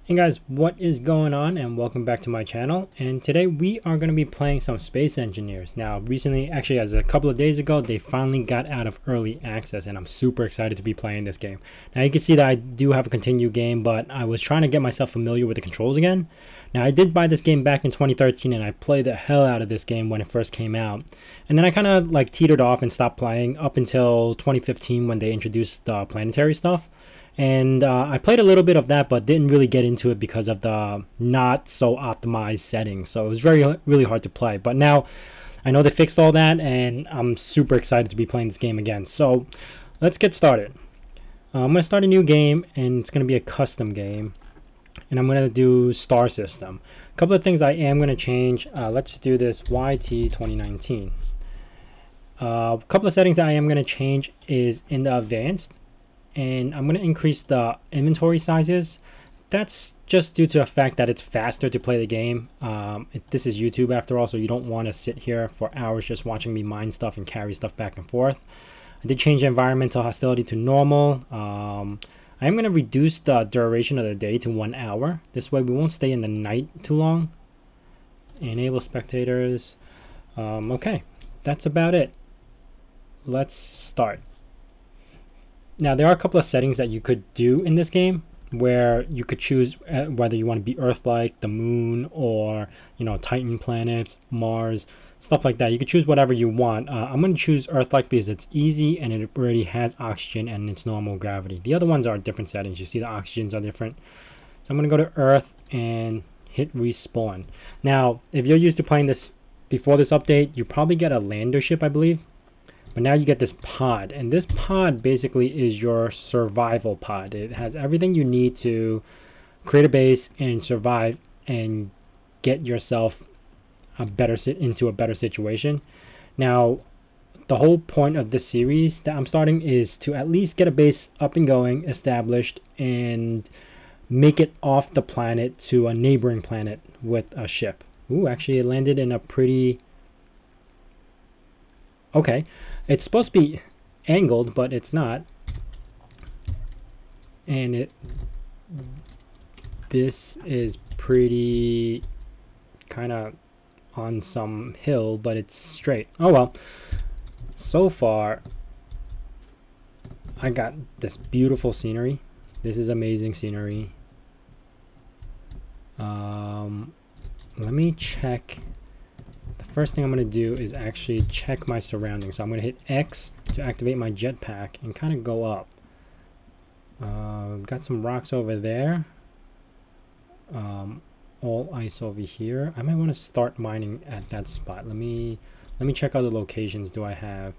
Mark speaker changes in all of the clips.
Speaker 1: Hey guys, what is going on, and welcome back to my channel. And today we are going to be playing some Space Engineers. Now recently, actually as a couple of days ago, they finally got out of early access and I'm super excited to be playing this game. Now you can see that I do have a continue game, but I was trying to get myself familiar with the controls again. Now I did buy this game back in 2013 and I played the hell out of this game when it first came out. And then I kind of like teetered off and stopped playing up until 2015 when they introduced the planetary stuff. And I played a little bit of that, but didn't really get into it because of the not so optimized settings. So it was really hard to play. But now I know they fixed all that, and I'm super excited to be playing this game again. So let's get started. I'm going to start a new game, and it's going to be a custom game. And I'm going to do star system. A couple of things I am going to change. Let's do this YT 2019. A couple of settings that I am going to change is in the advanced. And I'm going to increase the inventory sizes. That's just due to the fact that it's faster to play the game. This is YouTube after all, so you don't want to sit here for hours just watching me mine stuff and carry stuff back and forth. I did change the environmental hostility to normal. I am going to reduce the duration of the day to 1 hour. This way we won't stay in the night too long. Enable spectators. Okay, that's about it. Let's start. Now there are a couple of settings that you could do in this game where you could choose whether you want to be Earth-like, the moon, or Titan planets, Mars, stuff like that. You could choose whatever you want. I'm going to choose Earth-like because it's easy and it already has oxygen and its normal gravity. The other ones are different settings. You see the oxygens are different. So I'm going to go to Earth and hit respawn. Now if you're used to playing this before this update, you probably get a lander ship, I believe. But now you get this pod, and this pod basically is your survival pod. It has everything you need to create a base and survive and get yourself into a better situation. Now, the whole point of this series that I'm starting is to at least get a base up and going, established, and make it off the planet to a neighboring planet with a ship. Ooh, actually it landed in a pretty... Okay. It's supposed to be angled, but it's not. And this is pretty kind of on some hill, but it's straight. Oh well. So far, I got this beautiful scenery. This is amazing scenery. Let me check. First thing I'm going to do is actually check my surroundings. So I'm going to hit X to activate my jetpack and kind of go up. Got some rocks over there. All ice over here. I might want to start mining at that spot. Let me check other locations. Do I have?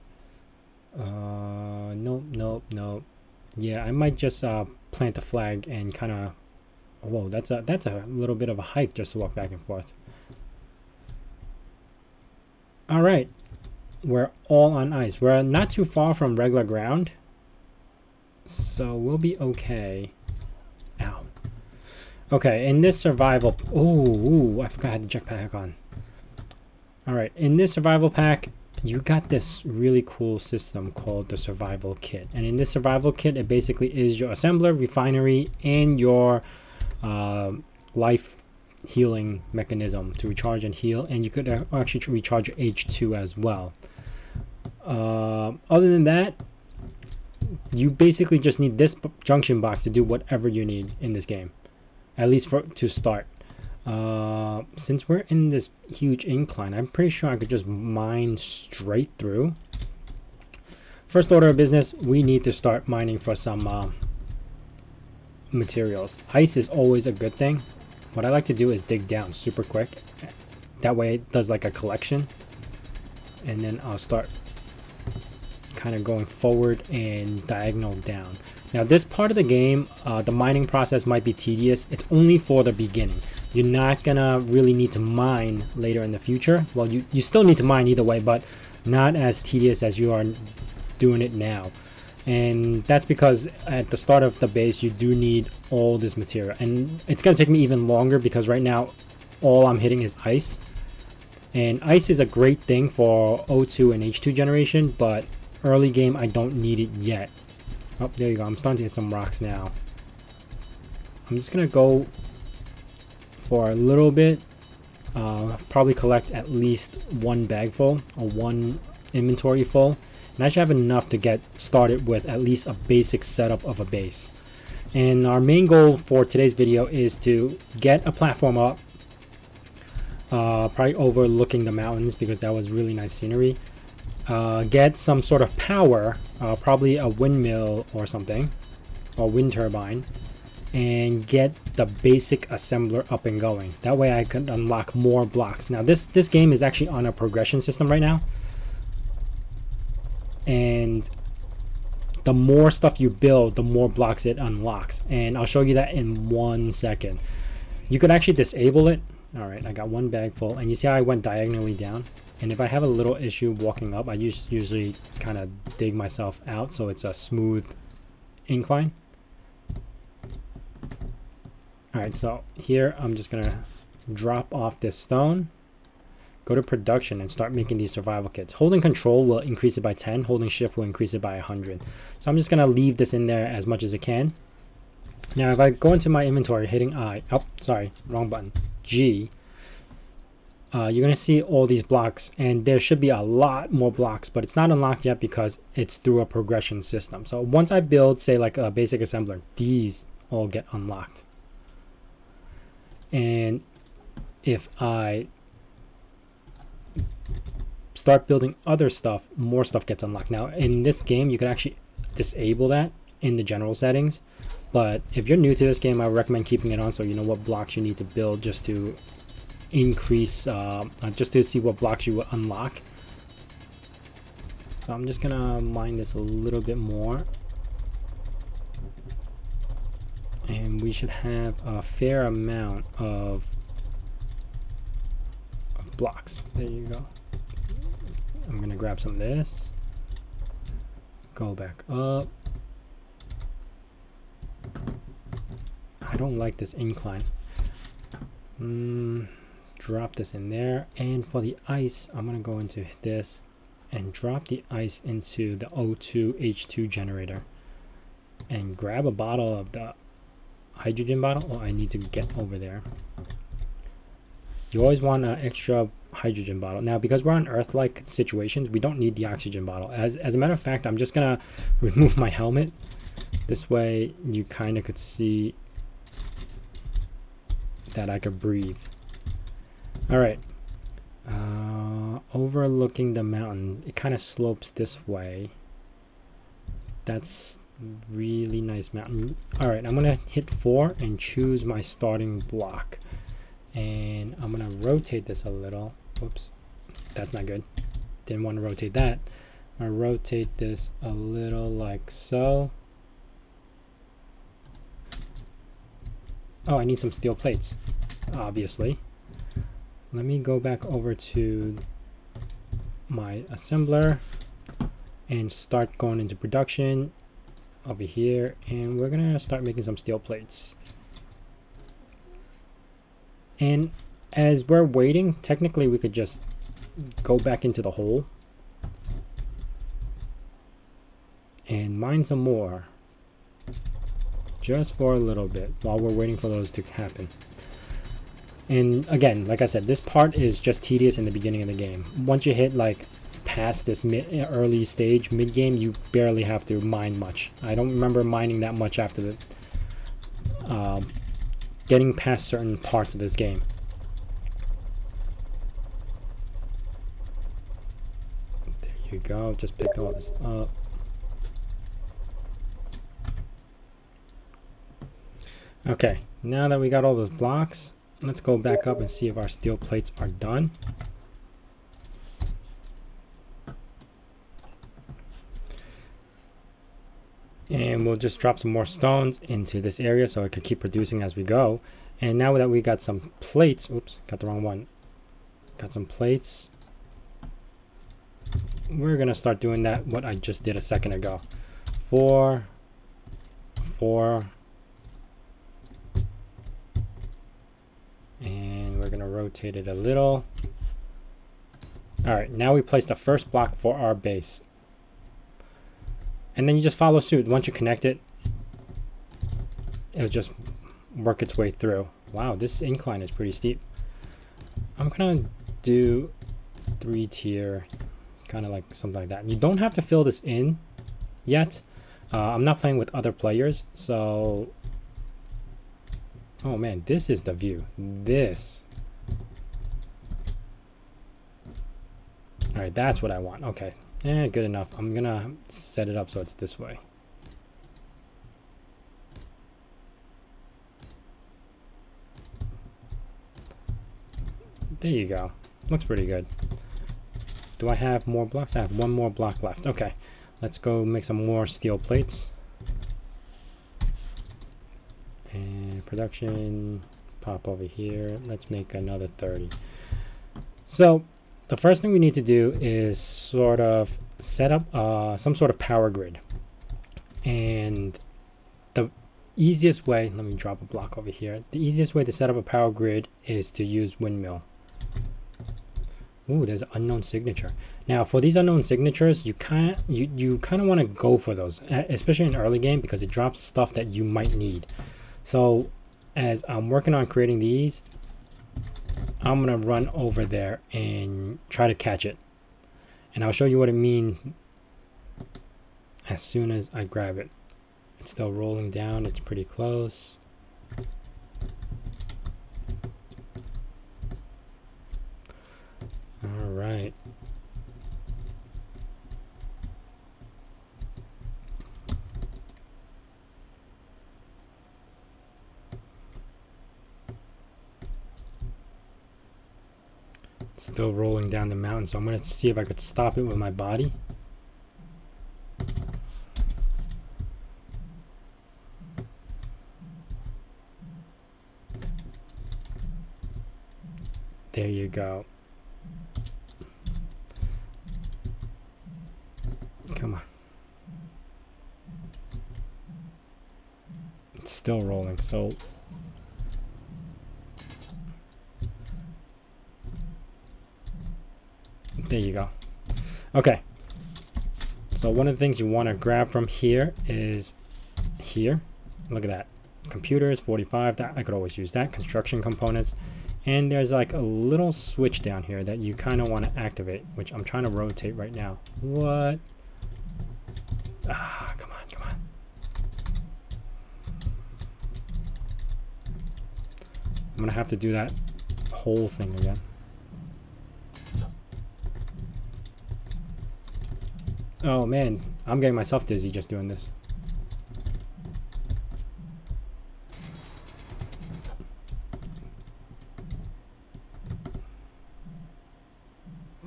Speaker 1: Nope. Yeah, I might just plant a flag and kind of. Whoa, that's a little bit of a hike just to walk back and forth. Alright, we're all on ice. We're not too far from regular ground, so we'll be okay. Ow. Okay, in this survival... Ooh, I forgot I had the jetpack on. Alright, in this survival pack, you got this really cool system called the survival kit. And in this survival kit, it basically is your assembler, refinery, and your life healing mechanism to recharge and heal, and you could actually recharge your H2 as well. Other than that, you basically just need this junction box to do whatever you need in this game, at least to start. Since we're in this huge incline, I'm pretty sure I could just mine straight through. First order of business, we need to start mining for some materials. Ice is always a good thing. What I like to do is dig down super quick. That way it does like a collection. And then I'll start kind of going forward and diagonal down. Now this part of the game, the mining process might be tedious. It's only for the beginning. You're not gonna really need to mine later in the future. Well, you still need to mine either way, but not as tedious as you are doing it now. And that's because at the start of the base you do need all this material, and it's going to take me even longer because right now all I'm hitting is ice, and ice is a great thing for O2 and H2 generation, but early game I don't need it yet. Oh, there you go. I'm starting to hit some rocks now. I'm just going to go for a little bit. Probably collect at least one bag full or one inventory full, and I should have enough to get started with at least a basic setup of a base. And our main goal for today's video is to get a platform up, probably overlooking the mountains because that was really nice scenery. Get some sort of power, probably a windmill or something, or wind turbine, and get the basic assembler up and going. That way I can unlock more blocks. Now this game is actually on a progression system right now, and the more stuff you build, the more blocks it unlocks, and I'll show you that in 1 second. You could actually disable it. Alright, I got one bag full, and you see how I went diagonally down? And if I have a little issue walking up, I usually kind of dig myself out so it's a smooth incline. Alright, so here I'm just gonna drop off this stone, go to production, and start making these survival kits. Holding control will increase it by 10, holding shift will increase it by 100. So I'm just gonna leave this in there as much as it can. Now if I go into my inventory, hitting I, oh sorry, wrong button, G, you're gonna see all these blocks, and there should be a lot more blocks, but it's not unlocked yet because it's through a progression system. So once I build, say like a basic assembler, these all get unlocked. And if I start building other stuff, more stuff gets unlocked. Now in this game you can actually disable that in the general settings, but if you're new to this game I would recommend keeping it on so you know what blocks you need to build, just to increase, just to see what blocks you will unlock. So I'm just gonna mine this a little bit more, and we should have a fair amount of blocks. There you go. I'm gonna grab some of this, go back up. I don't like this incline. Drop this in there, and for the ice I'm gonna go into this and drop the ice into the O2H2 generator and grab a bottle of the hydrogen bottle. Oh, I need to get over there. You always want an extra hydrogen bottle. Now because we're on Earth-like situations, we don't need the oxygen bottle. As a matter of fact, I'm just gonna remove my helmet. This way you kind of could see that I could breathe. Alright, overlooking the mountain, it kind of slopes this way. That's really nice mountain. Alright, I'm gonna hit 4 and choose my starting block, and I'm gonna rotate this a little. Whoops, that's not good, didn't want to rotate that. I'm gonna rotate this a little like so. Oh, I need some steel plates, obviously. Let me go back over to my assembler and start going into production over here, and we're gonna start making some steel plates. And as we're waiting, technically we could just go back into the hole and mine some more, just for a little bit while we're waiting for those to happen. And again, like I said, this part is just tedious in the beginning of the game. Once you hit like past this early stage, mid game, you barely have to mine much. I don't remember mining that much after the getting past certain parts of this game. There you go, just pick all this up. Okay, now that we got all those blocks, let's go back up and see if our steel plates are done. And we'll just drop some more stones into this area so it can keep producing as we go. And now that we got some plates, oops, got the wrong one. Got some plates. We're gonna start doing that what I just did a second ago. 4, 4. And we're going to rotate it a little. Alright, now we place the first block for our base. And then you just follow suit. Once you connect it, it'll just work its way through. Wow, this incline is pretty steep. I'm gonna do 3-tier, kind of like something like that. You don't have to fill this in yet. I'm not playing with other players, so... Oh man, this is the view. This. Alright, that's what I want. Okay. Good enough. I'm gonna set it up so it's this way. There you go. Looks pretty good. Do I have more blocks? I have one more block left. Okay. Let's go make some more steel plates. And production, pop over here. Let's make another 30. So, the first thing we need to do is sort of set up some sort of power grid. And the easiest way, let me drop a block over here. The easiest way to set up a power grid is to use windmill. Ooh, there's an unknown signature. Now, for these unknown signatures, you kind of want to go for those, especially in early game, because it drops stuff that you might need. So, as I'm working on creating these, I'm gonna run over there and try to catch it, and I'll show you what it means as soon as I grab it. It's still rolling down. It's pretty close. Alright. Still rolling down the mountain, so I'm going to see if I could stop it with my body. There you go. Come on. It's still rolling, so... There you go. Okay. So one of the things you want to grab from here is here. Look at that. Computers, 45. That I could always use that. Construction components. And there's like a little switch down here that you kind of want to activate, which I'm trying to rotate right now. What? Ah, come on, come on. I'm going to have to do that whole thing again. Oh man, I'm getting myself dizzy just doing this.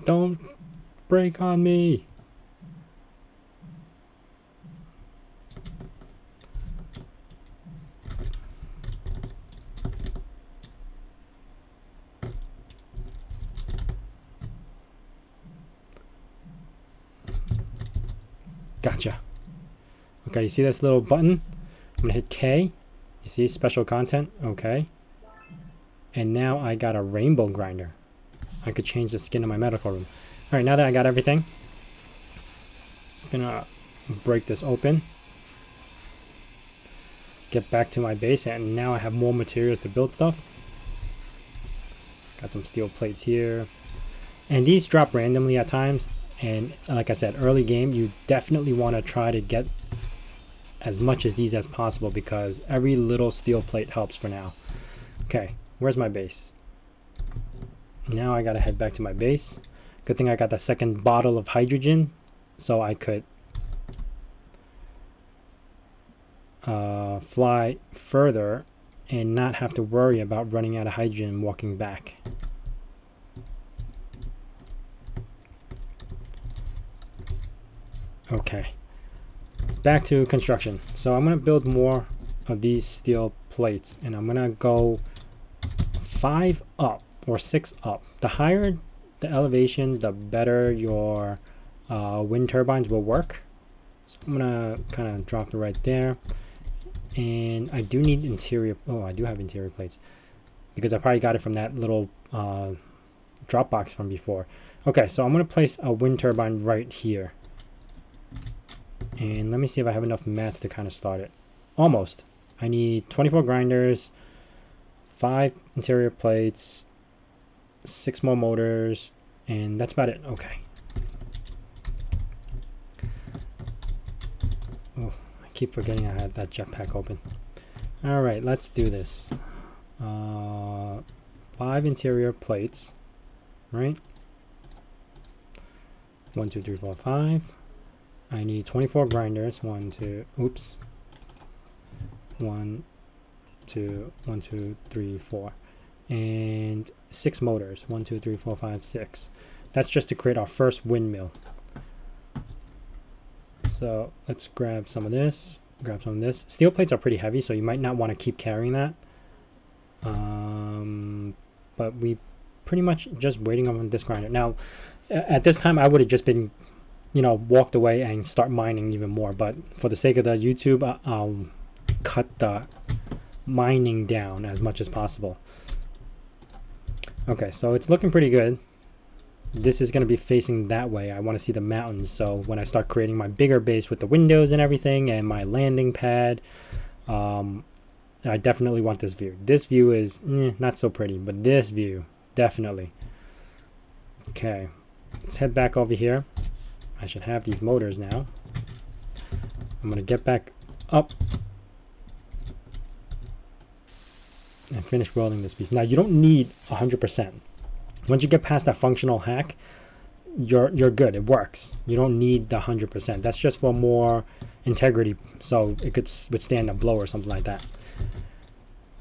Speaker 1: Don't break on me. Gotcha. Okay, you see this little button? I'm gonna hit K. You see special content? Okay. And now I got a rainbow grinder. I could change the skin of my medical room. Alright, now that I got everything, I'm gonna break this open. Get back to my base, and now I have more materials to build stuff. Got some steel plates here. And these drop randomly at times. And like I said, early game, you definitely want to try to get as much of these as possible because every little steel plate helps for now. Okay, where's my base? Now I gotta head back to my base. Good thing I got the second bottle of hydrogen, so I could fly further and not have to worry about running out of hydrogen and walking back. Okay, back to construction. So I'm going to build more of these steel plates, and I'm going to go 5 up or 6 up. The higher the elevation, the better your wind turbines will work. So I'm going to kind of drop it right there. And I do need interior, oh, I do have interior plates because I probably got it from that little drop box from before. Okay, so I'm going to place a wind turbine right here. And let me see if I have enough mats to kind of start it. Almost. I need 24 grinders, 5 interior plates, 6 more motors, and that's about it. Okay. Oh, I keep forgetting I had that jetpack open. Alright, let's do this. 5 interior plates, right? 1, 2, 3, 4, 5. I need 24 grinders. 1, 2, oops. 1, 2, 1, 2, 3, 4. And 6 motors. 1, 2, 3, 4, 5, 6. That's just to create our first windmill. So let's grab some of this. Grab some of this. Steel plates are pretty heavy, so you might not want to keep carrying that. But we pretty much just waiting on this grinder. Now, at this time, I would have just been, walked away and start mining even more. But for the sake of the YouTube, I'll cut the mining down as much as possible. Okay, so it's looking pretty good. This is going to be facing that way. I want to see the mountains, so when I start creating my bigger base with the windows and everything and my landing pad, I definitely want this view. This view is not so pretty, but this view, definitely. Okay, let's head back over here. I should have these motors now. I'm going to get back up and finish welding this piece. Now, you don't need 100%. Once you get past that functional hack, you're good. It works. You don't need the 100%. That's just for more integrity, so it could withstand a blow or something like that.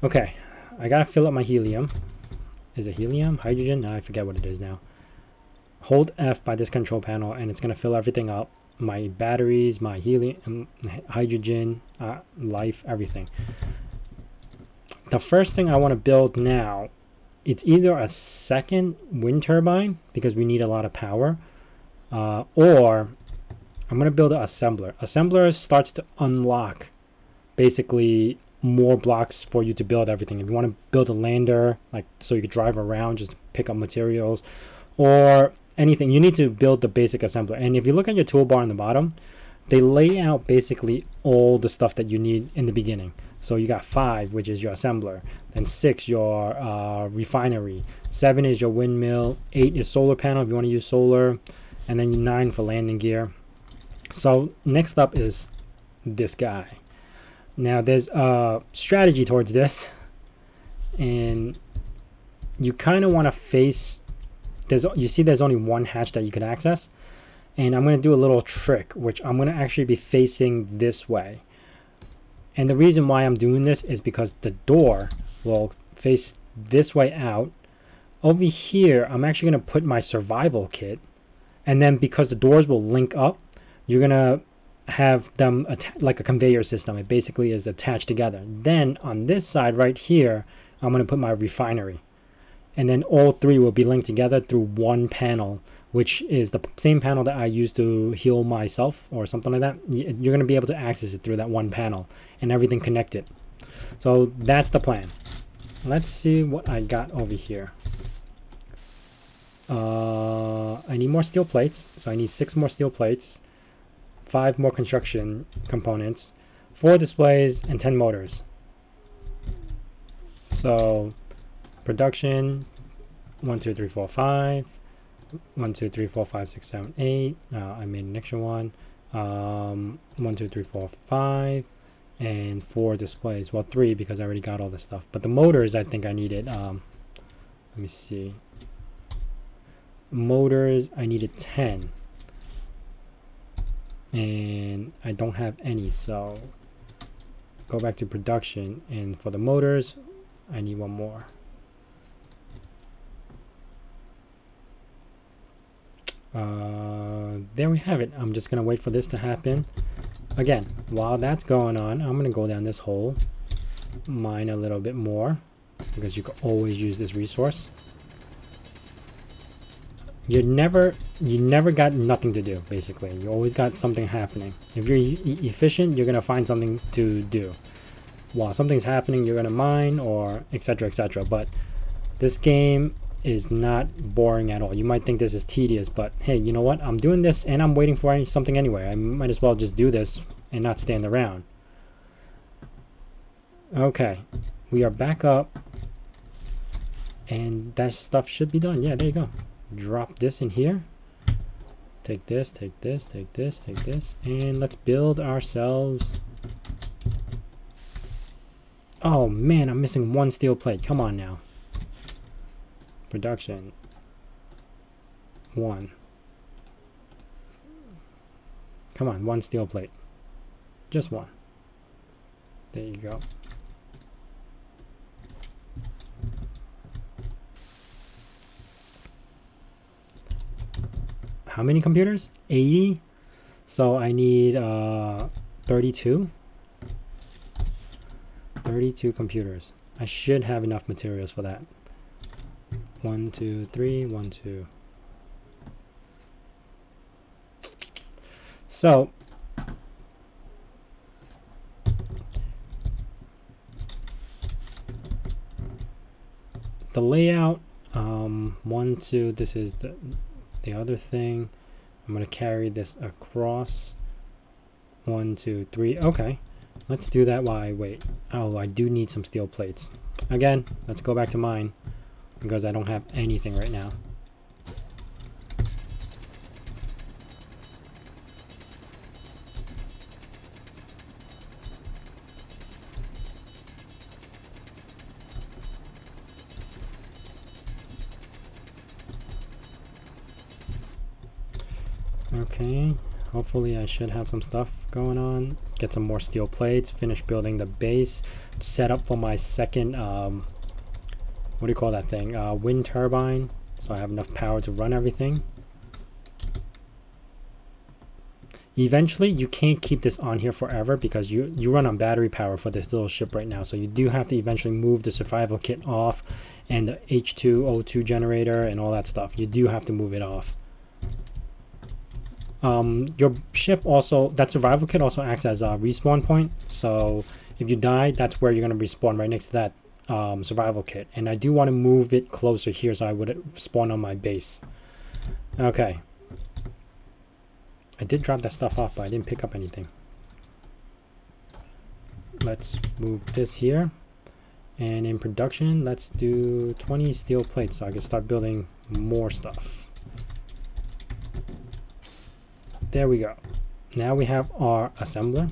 Speaker 1: Okay, I gotta fill up my helium. Is it helium? Hydrogen? I forget what it is now. Hold F by this control panel, and it's gonna fill everything up. My batteries, my helium, hydrogen, life, everything. The first thing I want to build now, it's either a second wind turbine, because we need a lot of power, or I'm going to build an assembler. Assembler starts to unlock basically more blocks for you to build everything. If you want to build a lander, like so you could drive around, just pick up materials, or anything, you need to build the basic assembler. And if you look at your toolbar on the bottom, they lay out basically all the stuff that you need in the beginning. So you got 5, which is your assembler, then 6, your refinery, 7 is your windmill, 8 is solar panel if you want to use solar, and then 9 for landing gear. So next up is this guy. Now there's a strategy towards this, and you kind of want to face, you see there's only one hatch that you can access, and I'm going to do a little trick, which I'm going to actually be facing this way. And the reason why I'm doing this is because the door will face this way out. Over here, I'm actually going to put my survival kit. And then because the doors will link up, you're going to have them like a conveyor system. It basically is attached together. Then on this side right here, I'm going to put my refinery. And then all 3 will be linked together through one panel, which is the same panel that I use to heal myself or something like that. You're going to be able to access it through that one panel and everything connected. So that's the plan. Let's see what I got over here. I need more steel plates, so I need 6 more steel plates, 5 more construction components, 4 displays, and 10 motors. So production 1, 2, 3, 4, 5. 1, 2, 3, 4, 5, 6, 7, 8. I made an extra one. 1, 2, 3, 4, 5, and 4 displays. Well, 3 because I already got all this stuff. But the motors, I think I needed. Let me see. Motors, I needed 10, and I don't have any. So go back to production, and for the motors, I need 1 more. There we have it. I'm just gonna wait for this to happen. Again, while that's going on, I'm gonna go down this hole, mine a little bit more, because you can always use this resource. You never got nothing to do, basically. You always got something happening. If you're efficient, you're gonna find something to do. While something's happening, you're gonna mine, or etc, etc. But this game is not boring at all. You might think this is tedious, but hey, you know what? I'm doing this and I'm waiting for something anyway. I might as well just do this and not stand around. Okay, we are back up And that stuff should be done. Yeah, there you go. Drop this in here. Take this, take this, take this, take this, and let's build ourselves. Oh man, I'm missing one steel plate. Come on now. Production. 1. Come on, 1 steel plate. Just 1. There you go. How many computers? 80. So I need 32. 32 computers. I should have enough materials for that. 1, 2, 3, 1, 2. So the layout, 1, 2, this is the other thing. I'm going to carry this across. 1, 2, 3. Okay, let's do that while I wait. Oh, I do need some steel plates. Again, let's go back to mine because I don't have anything right now. Okay, hopefully I should have some stuff going on. Get some more steel plates, finish building the base, set up for my second, what do you call that thing? Wind turbine, so I have enough power to run everything. Eventually, you can't keep this on here forever because you run on battery power for this little ship right now, so you do have to eventually move the survival kit off and the H2O2 generator and all that stuff. You do have to move it off. Your ship also, that survival kit also acts as a respawn point, so if you die, that's where you're going to respawn, right next to that survival kit. And I do want to move it closer here so I would spawn on my base. Okay. I did drop that stuff off, but I didn't pick up anything. Let's move this here. And in production, let's do 20 steel plates so I can start building more stuff. There we go. Now we have our assembler,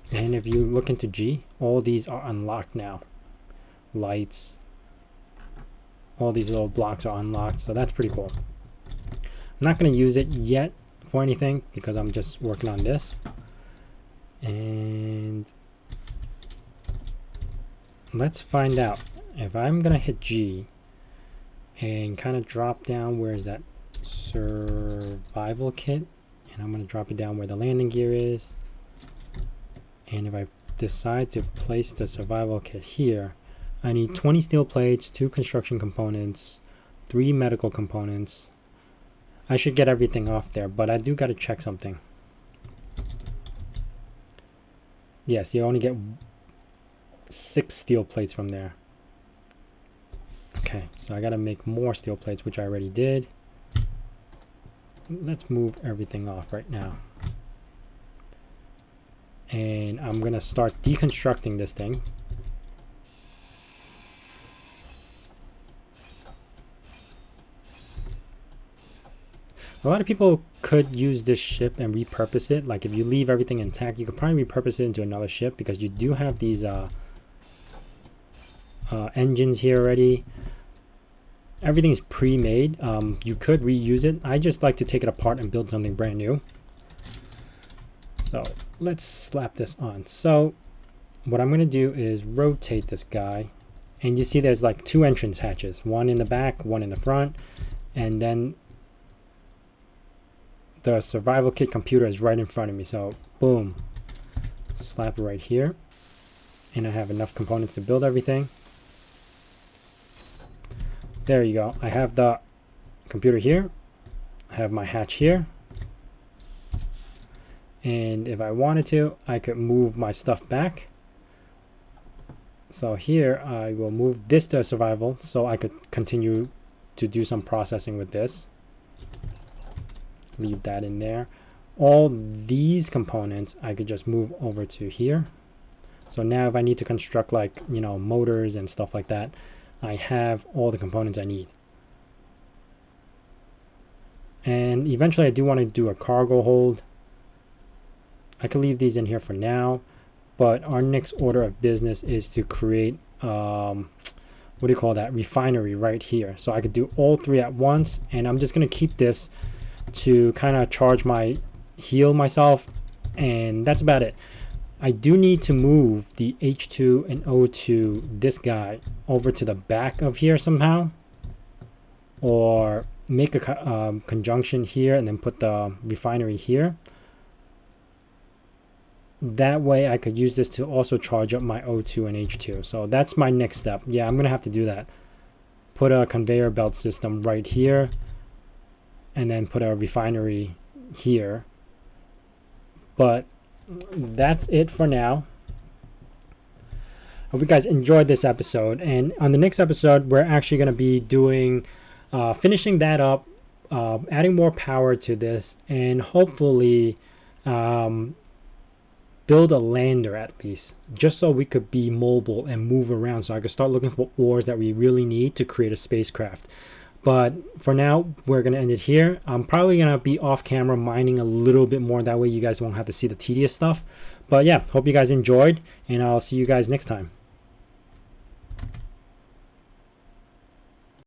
Speaker 1: and if you look into G, all these are unlocked now. Lights, all these little blocks are unlocked, so that's pretty cool. I'm not going to use it yet for anything because I'm just working on this. And let's find out if I'm going to hit G and kind of drop down, where is that survival kit? And I'm going to drop it down where the landing gear is. And if I decide to place the survival kit here, I need 20 steel plates, 2 construction components, 3 medical components. I should get everything off there, but I do got to check something. Yes, you only get 6 steel plates from there. Okay, so I got to make more steel plates, which I already did. Let's move everything off right now. And I'm going to start deconstructing this thing. A lot of people could use this ship and repurpose it. Like if you leave everything intact, you could probably repurpose it into another ship because you do have these engines here already. Everything's pre-made. You could reuse it. I just like to take it apart and build something brand new. So let's slap this on. So what I'm going to do is rotate this guy, and you see there's like 2 entrance hatches, one in the back, one in the front, and then the survival kit computer is right in front of me. So boom, slap it right here, and I have enough components to build everything. There you go. I have the computer here. I have my hatch here. And if I wanted to, I could move my stuff back. So here I will move this to survival so I could continue to do some processing with this. Leave that in there. All these components I could just move over to here. So now if I need to construct, like, you know, motors and stuff like that, I have all the components I need. And eventually I do want to do a cargo hold. I can leave these in here for now, but our next order of business is to create what do you call that, refinery right here. So I could do all three at once, and I'm just going to keep this to kind of heal myself, and that's about it. I do need to move the H2 and O2, this guy, over to the back of here somehow, or make a conjunction here and then put the refinery here. That way I could use this to also charge up my O2 and H2. So that's my next step. Yeah, I'm going to have to do that. Put a conveyor belt system right here, and then put a refinery here. But that's it for now. Hope you guys enjoyed this episode, and on the next episode we're actually going to be doing finishing that up, adding more power to this, and hopefully build a lander at least, just so we could be mobile and move around, so I could start looking for ores that we really need to create a spacecraft. But for now, we're going to end it here. I'm probably going to be off camera mining a little bit more, that way you guys won't have to see the tedious stuff. But yeah, hope you guys enjoyed, and I'll see you guys next time.